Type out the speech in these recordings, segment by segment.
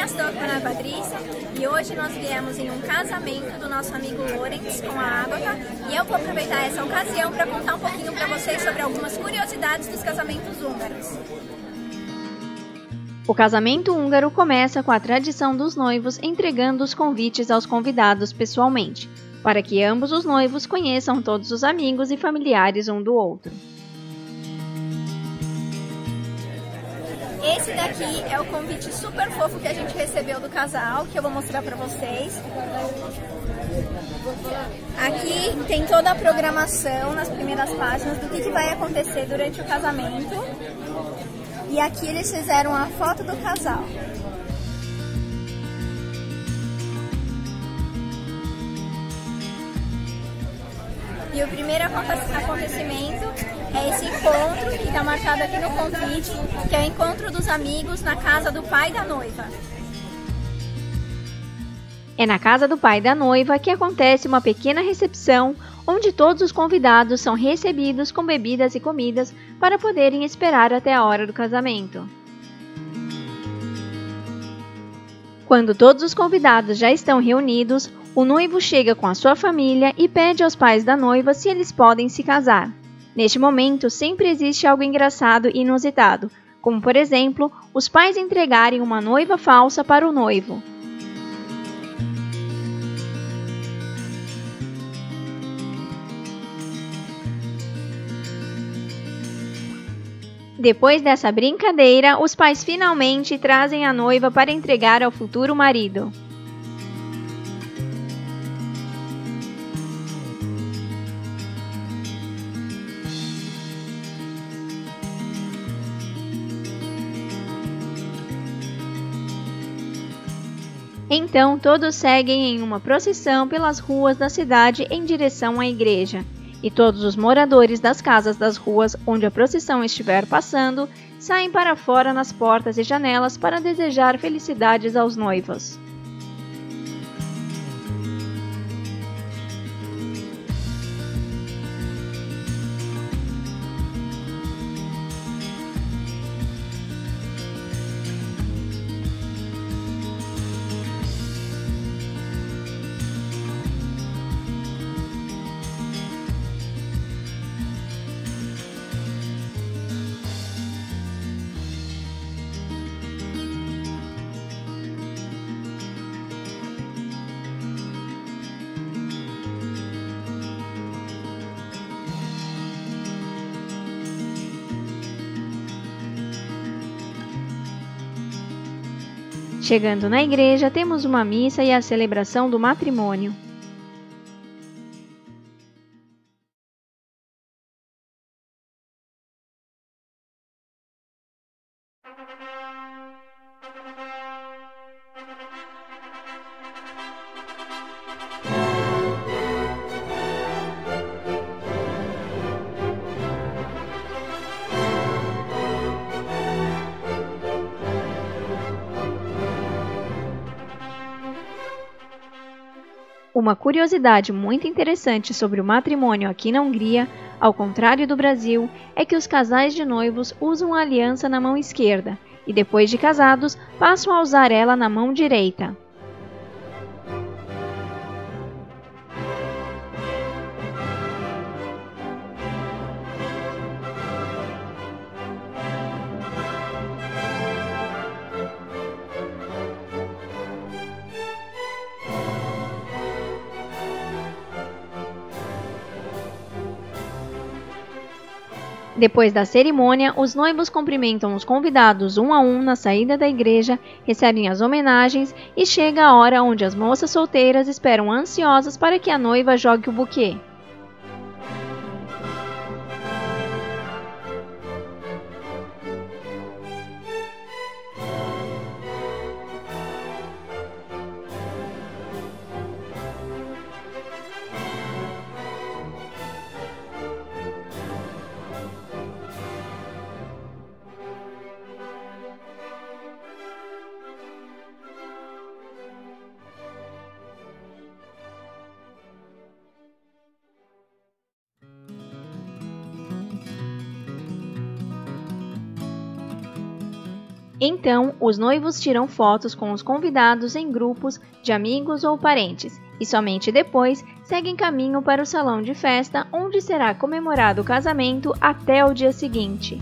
minha sou Ana Patrícia e hoje nós viemos em um casamento do nosso amigo Lorenz com a Ágata e eu vou aproveitar essa ocasião para contar um pouquinho para vocês sobre algumas curiosidades dos casamentos húngaros. O casamento húngaro começa com a tradição dos noivos entregando os convites aos convidados pessoalmente, para que ambos os noivos conheçam todos os amigos e familiares um do outro. Esse daqui é o convite super fofo que a gente recebeu do casal, que eu vou mostrar pra vocês. Aqui tem toda a programação nas primeiras páginas do que vai acontecer durante o casamento. E aqui eles fizeram a foto do casal. E o primeiro acontecimento é esse encontro que está marcado aqui no convite, que é o encontro dos amigos na casa do pai da noiva. É na casa do pai da noiva que acontece uma pequena recepção, onde todos os convidados são recebidos com bebidas e comidas para poderem esperar até a hora do casamento. Quando todos os convidados já estão reunidos, o noivo chega com a sua família e pede aos pais da noiva se eles podem se casar. Neste momento, sempre existe algo engraçado e inusitado, como por exemplo, os pais entregarem uma noiva falsa para o noivo. Depois dessa brincadeira, os pais finalmente trazem a noiva para entregar ao futuro marido. Então, todos seguem em uma procissão pelas ruas da cidade em direção à igreja. E todos os moradores das casas das ruas onde a procissão estiver passando saem para fora nas portas e janelas para desejar felicidades aos noivos. Chegando na igreja, temos uma missa e a celebração do matrimônio. Uma curiosidade muito interessante sobre o matrimônio aqui na Hungria, ao contrário do Brasil, é que os casais de noivos usam a aliança na mão esquerda e depois de casados passam a usar ela na mão direita. Depois da cerimônia, os noivos cumprimentam os convidados um a um na saída da igreja, recebem as homenagens e chega a hora onde as moças solteiras esperam ansiosas para que a noiva jogue o buquê. Então, os noivos tiram fotos com os convidados em grupos de amigos ou parentes e somente depois seguem caminho para o salão de festa, onde será comemorado o casamento até o dia seguinte.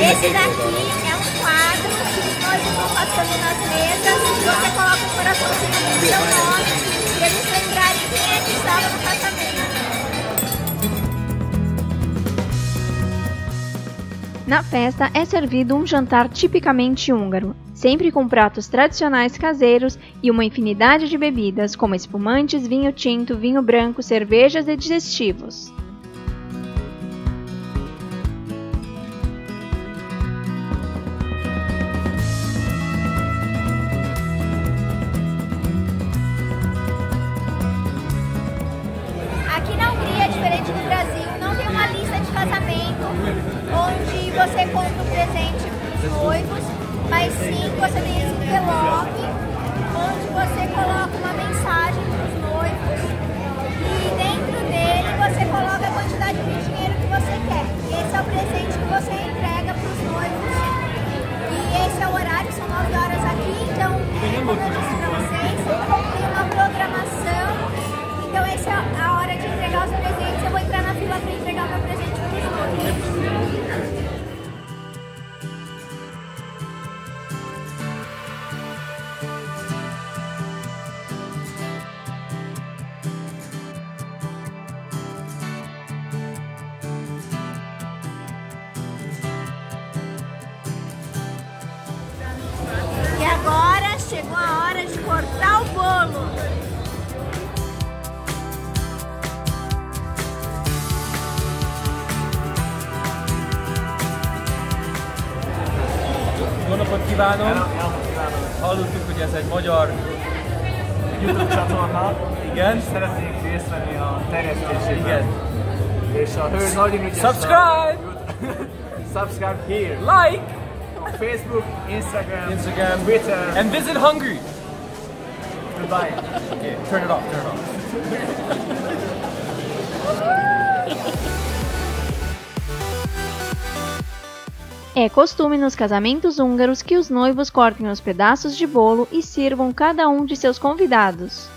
Esse daqui é um quadro que os noivos vão passando nas mesas e você coloca um coraçãozinho com o seu nome para eles lembrarem quem é que estava no casamento. Na festa é servido um jantar tipicamente húngaro, sempre com pratos tradicionais caseiros e uma infinidade de bebidas, como espumantes, vinho tinto, vinho branco, cervejas e digestivos. Aqui na Hungria, diferente do Brasil, não tem uma lista de casamento onde você compra um presente para os noivos, mas sim você tem esse envelope onde você coloca uma mensagem para os noivos e dentro dele você coloca a quantidade de dinheiro que você quer. Esse é o presente que você entrega para os noivos e esse é o horário, são 9 horas aqui, então como eu disse para vocês, tem uma programação. Então essa é a hora de entregar os presentes, eu vou entrar na fila para entregar o meu presente para os noivos. E agora chegou a hora de cortar o bolo. Jó napot kívánok! Hallottuk, hogy ez egy magyar YouTube csatorna. Igen. Szeretnénk részt venni a terjesztésében. Igen. És a hölgy nagyon ügyes. Subscribe! Subscribe here. Like! On Facebook, Instagram, Twitter, and visit Hungary! Goodbye. Okay, turn it off, turn it off. É costume nos casamentos húngaros que os noivos cortem os pedaços de bolo e sirvam cada um de seus convidados.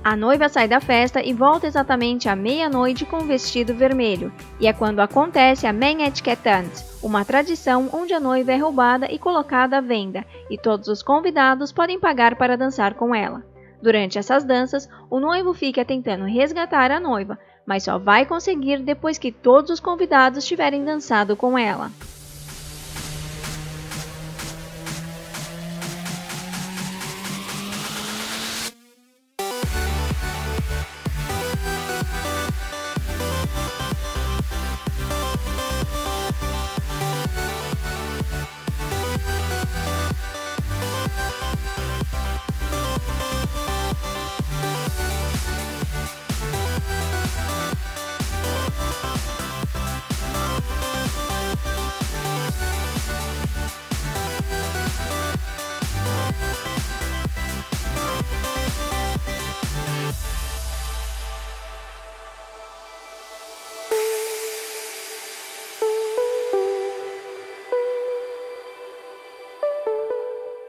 A noiva sai da festa e volta exatamente à meia-noite com o vestido vermelho, e é quando acontece a Mengedsketant, uma tradição onde a noiva é roubada e colocada à venda, e todos os convidados podem pagar para dançar com ela. Durante essas danças, o noivo fica tentando resgatar a noiva, mas só vai conseguir depois que todos os convidados tiverem dançado com ela.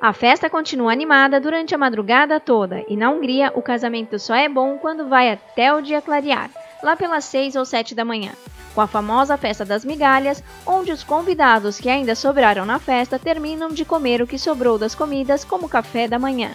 A festa continua animada durante a madrugada toda e na Hungria o casamento só é bom quando vai até o dia clarear, lá pelas 6 ou 7 da manhã, com a famosa festa das migalhas, onde os convidados que ainda sobraram na festa terminam de comer o que sobrou das comidas como café da manhã.